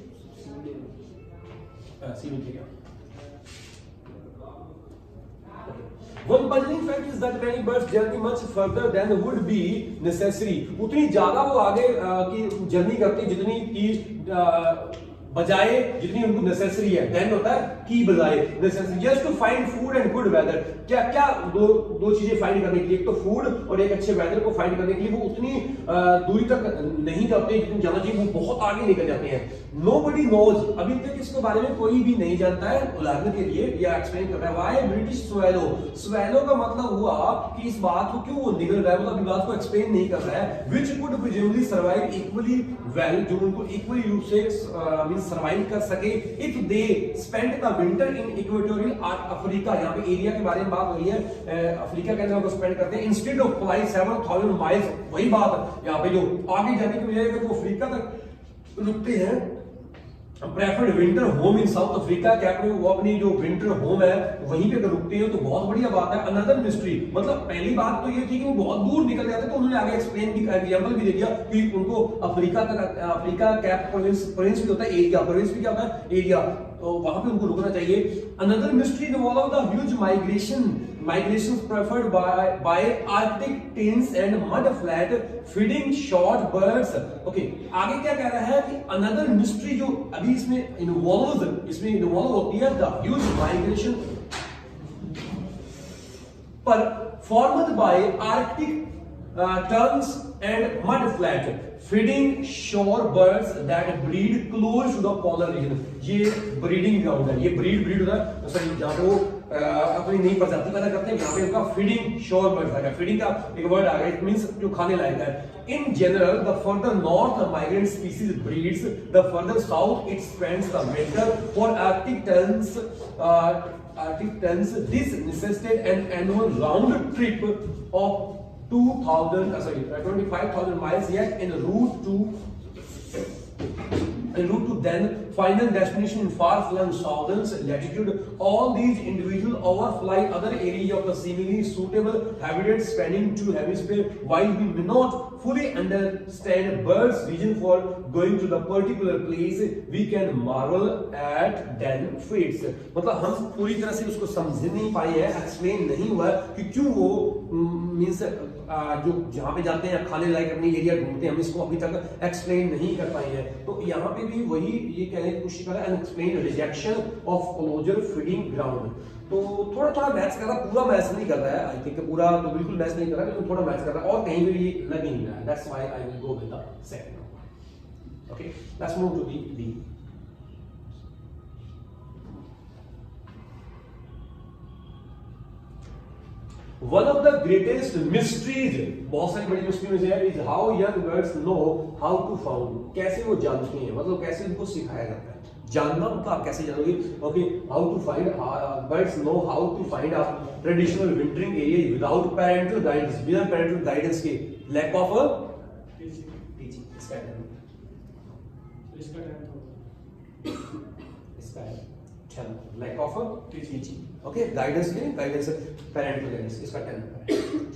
One puzzling fact is that many birds journey much further than would be necessary. उतनी ज्यादा वो आगे की जर्नी करते हैं जितनी की बजाय जितनी उनको नेसेसरी है। देन होता है की बजाय necessary, just to find food and good weather. क्या क्या दो चीजें फाइंड करने के लिए, एक तो फूड और एक अच्छे वेदर को फाइंड करने के लिए वो उतनी दूरी तक नहीं जाते जितनी जाना चाहिए, वो बहुत आगे निकल जाते हैं। Nobody knows, अभी तक इसके बारे में कोई भी नहीं जानता है। उदाहरण के लिए या एक्सप्लेन कर रहा है, व्हाई ब्रिटिश स्वैलो। स्वैलो का मतलब हुआ कि इस बात को क्यों वो निकल रहा है, मतलब अपनी बात को एक्सप्लेन नहीं कर रहा है। Which could presumably survive equally well, जो उनको इक्वली रूप से सर्वाइव कर सके if they spend the winter in equatorial Africa. यहाँ पे एरिया के बारे में बात हो रही है, अफ्रीका के अंदर वो स्पेंड करते हैं। इंस्टेड ऑफ फ्लाई 7000 माइल्स, वही बात यहाँ पे जो आगे जाने के बजाय अगर वो अफ्रीका तक रुकते हैं, preferred winter home in south Africa, क्या वो अपनी जो विंटर होम है वहीं पे अगर रुकते हैं तो बहुत बढ़िया बात है। अनदर मिस्ट्री, मतलब पहली बात तो ये थी कि वो बहुत दूर निकल जाते, तो उन्होंने आगे एक्सप्लेन भी एग्जांपल भी दे दिया कि उनको अफ्रीका तक, अफ्रीका कैप प्रोविंस भी होता है एरिया, प्रोविंस भी क्या होता है एरिया, तो वहां पे उनको रुकना चाहिए। Another mystery involve the huge migrations preferred by Arctic tins and mud flat feeding short birds. Okay, आगे क्या कह रहा है कि another mystery जो अभी इसमें इन्वॉल्व होती है, the huge migration performed by Arctic terns and mud flat feeding shore birds that breed close to the polar region. ये ब्रीडिंग ग्राउंड है, ये ब्रीड होता है सॉरी जहाँ पे वो अपनी नई प्रजाति पैदा करते हैं, यहाँ पे उनका फीडिंग शोर बर्ड्स आ गया। फीडिंग का एक वर्ड आ गया, इट मींस जो खाने लायक है। In general the further north the migrant species breeds, the further south it spends the winter. For Arctic terns this necessitated an annual round trip of 25,000 miles, yet en route to then final destination in far-flung southern latitude. All these individuals overfly other areas of the seemingly suitable habitat spanning two hemispheres. While we may not fully understand birds' reason for going to the particular place, we can marvel at their fates. मतलब हम पूरी तरह से उसको समझ नहीं पाए हैं, एक्सप्लेन नहीं हुआ कि क्यों वो मीन्स जो जहाँ पे जाते हैं खाने लायक अपनी एरिया ढूंढते हैं, हम इसको अभी तक एक्सप्लेन नहीं कर पाए हैं। तो यहाँ पे भी वही ये कहने की कोशिश कर रहा है, unexplained rejection of closer feeding ground. तो थोड़ा मैच कर रहा है, पूरा मैच नहीं कर रहा है, आई थिंक पूरा तो बिल्कुल मैच नहीं कर रहा है, लेकिन थोड़ा मैच कर रहा है और कहीं भी ये लग नहीं रहा है। That's why I will go with the second number. Okay, let's move to the One of the greatest mysteries, बहुत सारी बड़ी मिस्ट्री में से है, is how young birds know how to found. कैसे वो जानते हैं, मतलब कैसे उनको सिखाया जाता है। जानना मतलब आप कैसे जानोगे? Okay, how to find birds know how to find a traditional wintering area without parental guidance. बिना parental guidance के lack of a teaching. इसका lack of a teaching. Okay, guidance नहीं, गाइडेंस पेरेंटल गाइडेंस, इसका 10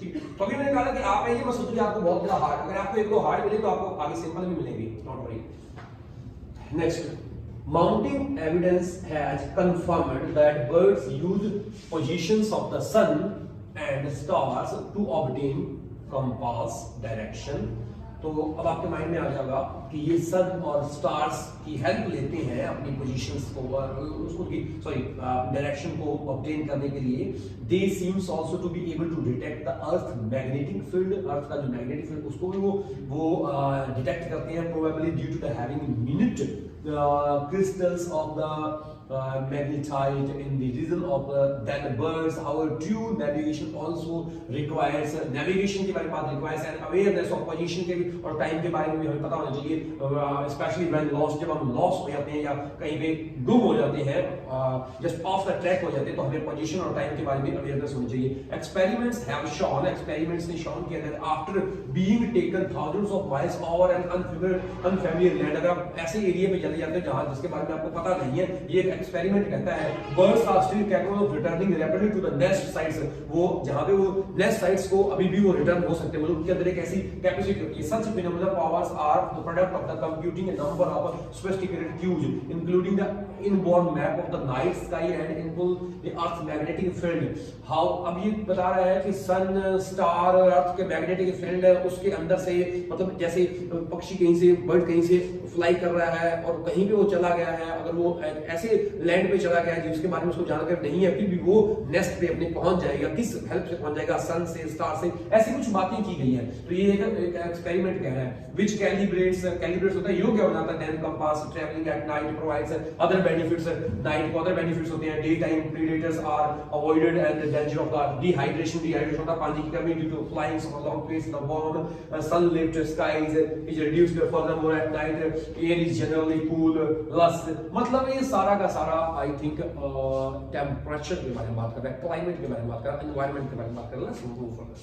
ठीक। तो अभी मैंने कहा कि आप ये मत सोचो कि आपको बहुत बड़ा हार्ड, अगर आपको एक दो हार्ड मिले तो आपको आगे सिंपल भी मिलेंगे, not worry. Next, mounting evidence has confirmed that birds use positions of the sun and stars to obtain compass direction. तो अब आपके माइंड में आ जाएगा कि ये सन और स्टार्स की हेल्प लेते हैं अपनी पोजीशंस को उसको की डायरेक्शन को ऑब्टेन करने के लिए। They seems also to be able to detect the earth magnetic field, earth का जो मैग्नेटिक फील्ड उसको भी वो डिटेक्ट करते हैं, probably due to the having minute crystals of the magnetite in the region of that birds. However, true navigation also requires navigation के बारे में बात requires an awareness of position के भी और time के बारे में भी हमें पता होना चाहिए, especially when lost, जब हम lost हो जाते हैं या कहीं पे गुम हो जाते हैं, just off the track हो जाते हैं, तो हमें position और time के बारे में awareness होनी चाहिए। Experiments have shown, experiments ने shown किया that after being taken thousands of miles over an unfamiliar land, अगर आप ऐसे एरिया में चले जाते हैं जहां जिसके बारे में आपको पता नहीं है, ये एक्सपेरिमेंट कहता है birds are still capable of returning rapidly to the nest sites, वो जहां पे वो नेस्ट साइट्स को अभी भी वो रिटर्न हो सकते हैं, मतलब उनके अंदर एक ऐसी कैपेसिटी होती है। Such phenomena powers are the product of the computing a number of sophisticated cues including the inborn map of the night sky and input the earth magnetic field. How, अब ये बता रहा है कि सन, स्टार, अर्थ के मैग्नेटिक फील्ड है, उसके अंदर से मतलब जैसे पक्षी कहीं से, बर्ड कहीं से फ्लाई कर रहा है और कहीं पे वो चला गया है, अगर वो ऐसे लैंड पे चला गया है जिसके बारे में उसको जानकारी नहीं है, फिर भी वो नेस्ट पे अपने पहुंच जाएगा, किस हेल्प से पहुंच जाएगा, सन से, स्टार से, ऐसी कुछ बातें की गई है। तो ये एक एक्सपेरिमेंट कह रहा है व्हिच कैलिब्रेट्स होता है, योग्य बनाता है then compass travelling at night provides other benefits, night को अदर बेनिफिट्स होते हैं, daytime predators are avoided and the danger of the dehydration होता है पानी की कमी due to flying over long pace the warm sunlit skies is reduced furthermore at night air is generally cool less. मतलब ये सारा का सारा आई थिंक टेम्परेचर के बारे में बात कर रहा है, क्लाइमेट के बारे में बात कर रहा है, एनवायरनमेंट के बारे में बात कर रहा है। Let's move further.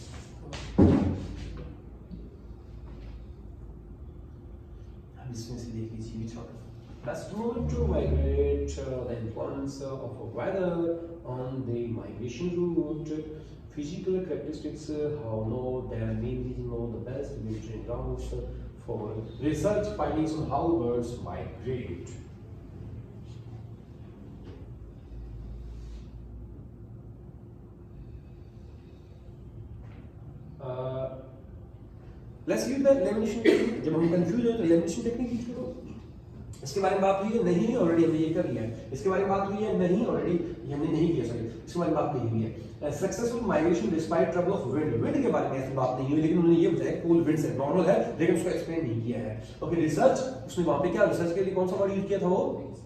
अब इसमें से देख लीजिए थोड़ा Let's move to migrate, the influence of weather on the migration route, physical characteristics, how know their main reason, know the best migration routes for research findings on how birds migrate. Let's use the elimination technique. जब हम confused हैं तो elimination technique यूज करो। इसके बारे में बात हुई है नहीं, ऑलरेडी हमने ये कर लिया है। इसके बारे में बात हुई है नहीं, ऑलरेडी हमने नहीं किया, सॉरी इसके बारे में बात नहीं हुई है। Successful migration despite trouble of wind, wind के बारे में ऐसी बात नहीं हुई, लेकिन उन्होंने ये बताया कूल विंड से नॉर्मल है, लेकिन उसको एक्सप्लेन नहीं किया है। ओके, रिसर्च, उसने वहां पे क्या रिसर्च के लिए कौन सा वर्ड यूज किया था, वो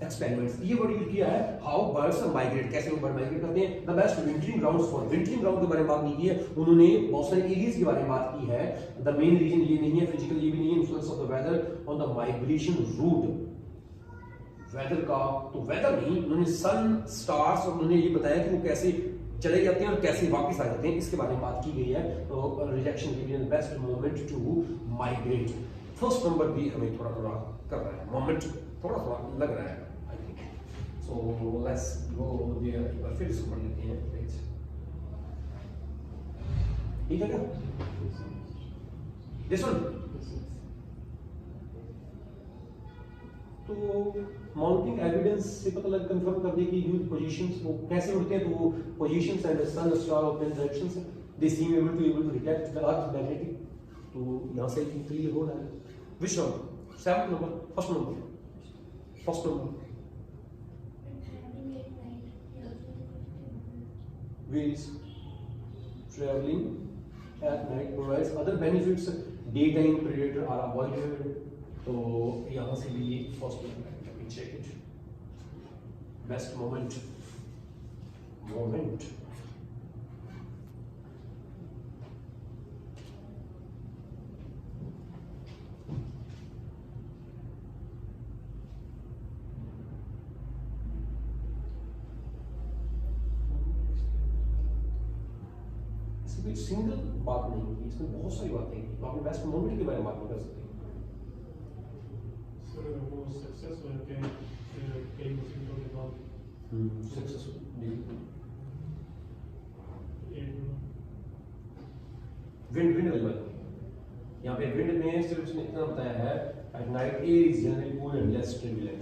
एक्सपेरिमेंट्स, ये वर्ड यूज किया है। हाउ बर्ड्स माइग्रेट, कैसे वो बर्ड माइग्रेट करते हैं। The best wintering grounds for, wintering ground के बारे में बात नहीं की है उन्होंने, बहुत सारे एरियाज के बारे में बात की है। द मेन रीजन ये नहीं है, फिजिकल ये भी नहीं है, influence of the weather on the migration route, weather का तो वेदर नहीं, उन्होंने सन, स्टार्स और उन्होंने ये बताया कि वो कैसे चले जाते हैं और कैसे वापस आ जाते हैं, इसके बारे में बात की गई है। तो रिजेक्शन के लिए best moment to migrate, first number भी हमें थोड़ा थोड़ा कर रहा है, मोमेंट थोड़ा थोड़ा लग रहा है I think. So let's go there, फिर इसको पढ़ लेते हैं पेज, ठीक है क्या दिस वन। तो माउंटिंग एविडेंस से पता लग कंफर्म कर दे कि ह्यूज पोजीशंस वो कैसे उड़ते हैं, तो वो positions and sun star of their directions they seem able to detect the earth magnetic, तो यहां से क्लियर हो रहा है। Which number, seventh number, first number, first number which traveling at night provides other benefits, daytime predator are avoided, तो यहाँ से भी first let me check it, best moment, moment इसमें कोई सिंगल बात नहीं होगी, इसमें बहुत सारी बातें हैं, तो आपने बेस्ट मोमेंट के बारे में बात नहीं कर सकते। वो सक्सेस होते हैं कई मुसीबतों के बाद, सक्सेस विंड विंड वाली बात, यहाँ पे विंड में सिर्फ उसने इतना बताया है eight night air is generally cool and less turbulent,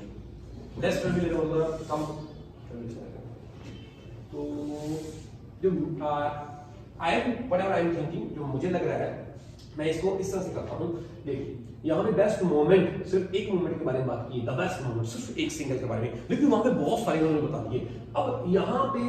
less turbulent मतलब कम टर्बुलेंट। तो जो I am whatever I am thinking, जो मुझे लग रहा है मैं इसको इस तरह से करता हूँ। देखिए यहाँ पे बेस्ट मोमेंट, सिर्फ एक मोमेंट के बारे में बात की, द बेस्ट मोमेंट सिर्फ एक सिंगल के बारे में, लेकिन वहां पे बहुत सारे उन्होंने बता दिए। अब यहाँ पे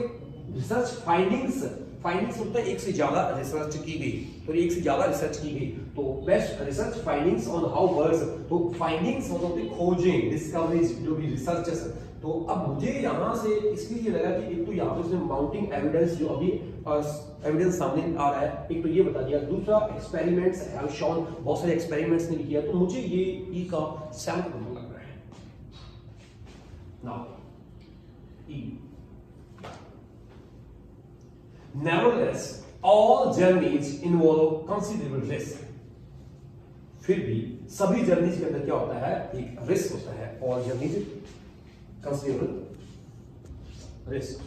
रिसर्च फाइंडिंग्स होता है एक से ज्यादा रिसर्च की गई, तो एक से ज्यादा रिसर्च की गई, तो best research findings on how birds, तो फाइंडिंग्स मतलब खोजें, डिस्कवरीज, जो भी रिसर्चेस। तो अब मुझे यहाँ से इसलिए लगा कि एक तो यहाँ पे उसने माउंटिंग एविडेंस, जो अभी एविडेंस सामने आ रहा है, एक तो ये बता दिया, दूसरा एक्सपेरिमेंट्स हैव शोन, बहुत सारे एक्सपेरिमेंट्स ने किया, तो मुझे ये ई का सैंपल लग रहा है। नाउ ई nevertheless all journeys involve considerable risk, फिर भी सभी जर्नीज के अंदर क्या होता है, एक रिस्क होता है। all journeys considerable risk.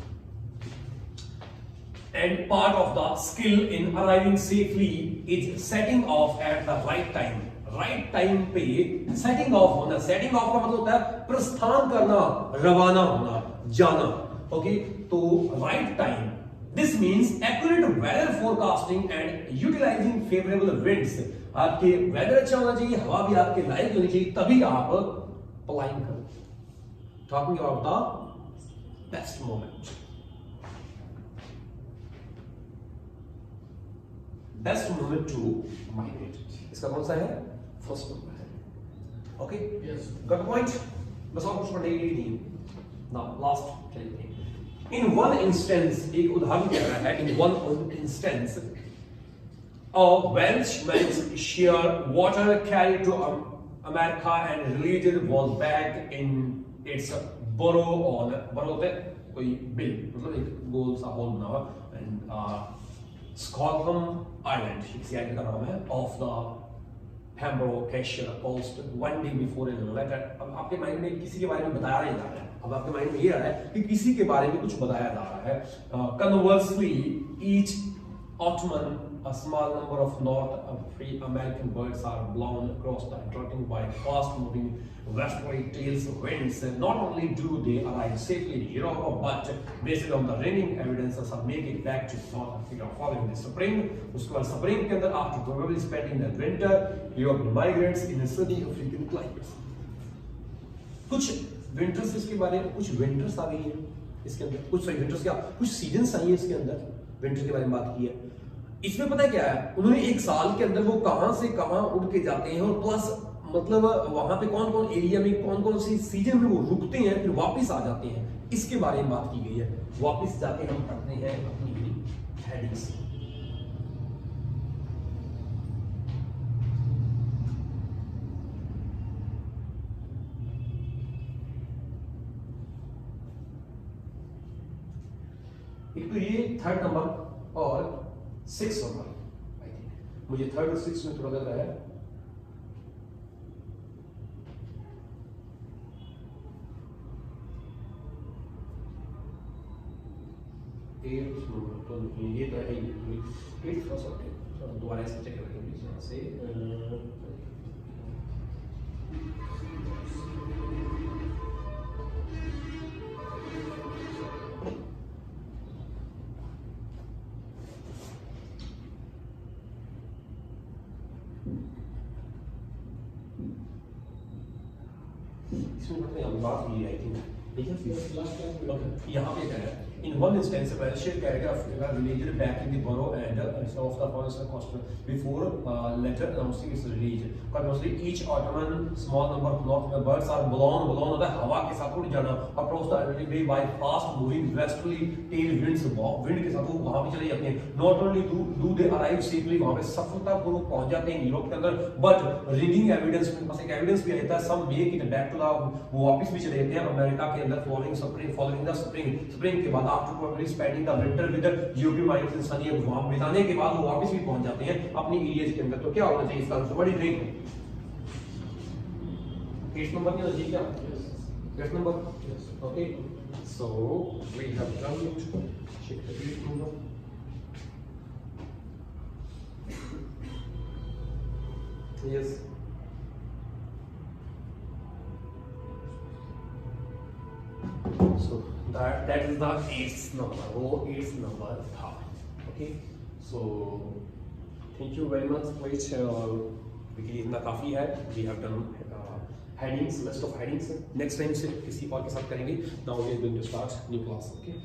And part of the skill in arriving safely is setting off at the right time. Right time पे सेटिंग ऑफ होना. सेटिंग ऑफ का मतलब होता है प्रस्थान करना, रवाना होना, जाना. ओके, तो right time, this means accurate weather forecasting and utilising favourable winds. आपके वेदर अच्छा होना चाहिए, हवा भी आपके लायक होनी चाहिए, तभी आप फ्लाइंग करो. Talking about the best moment. Best moment to migrate, इसका कौन सा है? फर्स्ट नंबर है. Okay, Yes. Got point. बस और कुछ पढ़ने की नहीं. नाउ लास्ट चलिए. इन वन इंस्टेंस, एक उदाहरण कह रहा है. In one instance a Welshman's sheer water carried to America and released was back in its burrow on burrow होता है कोई बिल, मतलब एक गोल सा होल बना हुआ. एंड स्कॉटलम आइलैंड, इसी आइलैंड का नाम है, of the Pembrokeshire coast one day before a letter. अब आपके माइंड में किसी के बारे में बताया नहीं जा रहा है. अब आपके माइंड में ये रहा है कि किसी के बारे में कुछ बताया जा रहा है. Conversely, each autumn a small number of North American birds are blown across the Atlantic by fast-moving westerly tails winds. Not only do they arrive safely in Europe, but based on the raining evidence, some make it back to North Africa following the spring. उसके बाद spring के अंदर after probably spending the winter, Europe migrates in the sunny African climates. कुछ winters इसके बारे में, कुछ winters आ गई हैं इसके अंदर, कुछ winters क्या, कुछ seasons आई हैं इसके अंदर. winter के बारे में बात की है. इसमें पता है क्या है, उन्होंने एक साल के अंदर वो कहां से कहां उड़ के जाते हैं, और प्लस मतलब वहां पे कौन कौन एरिया में कौन कौन सी सीजन में वो रुकते हैं, फिर वापस आ जाते हैं, इसके बारे में बात की गई है. वापस जाके हम पढ़ते हैं अपनी हेडिंग्स. एक तो ये थर्ड नंबर और 6 नंबर. आई थिंक मुझे थर्ड और 6 में थोड़ा लग रहा है. तो ये तो है ही 8 फर्स्ट. ओके, दोबारा इसको चेक करेंगे यहाँ से. बात हुई आई थिंक. ठीक है, यहाँ पे क्या है, in one instance, a Welsh carrier were released back in the burrow and of the forest coast before letter announcing its release. Conversely, each autumn, small number of north birds are blown होता है हवा के साथ उड़ जाना across the Atlantic Bay by fast moving westerly tail winds. Wind के साथ वो वहाँ पे चले जाते हैं. Not only do they arrive safely, वहाँ पे सफलतापूर्वक पहुँच जाते हैं यूरोप के अंदर, but ringing evidence, मेरे पास एक एविडेंस भी आता है, some make it back to the, वो वापस भी चले जाते हैं अमेरिका के अंदर following the spring के बाद after probably spending the winter with the European migrants in sunny, वहाँ बिताने के बाद वो वापस भी पहुंच जाते हैं अपनी एरियाज के अंदर. तो क्या होना चाहिए इसका answer? What do you think? 8 number क्या होना चाहिए? क्या 8 number? Okay, so we have done it. Check the 8 number. Yes, so that is the 8th number. वो 8th number था. Okay, so thank you very much. Wait, देखिए इतना काफी है. We have done headings, list of headings. Next time से किसी और के साथ करेंगे. Now we are going to start new class. Okay.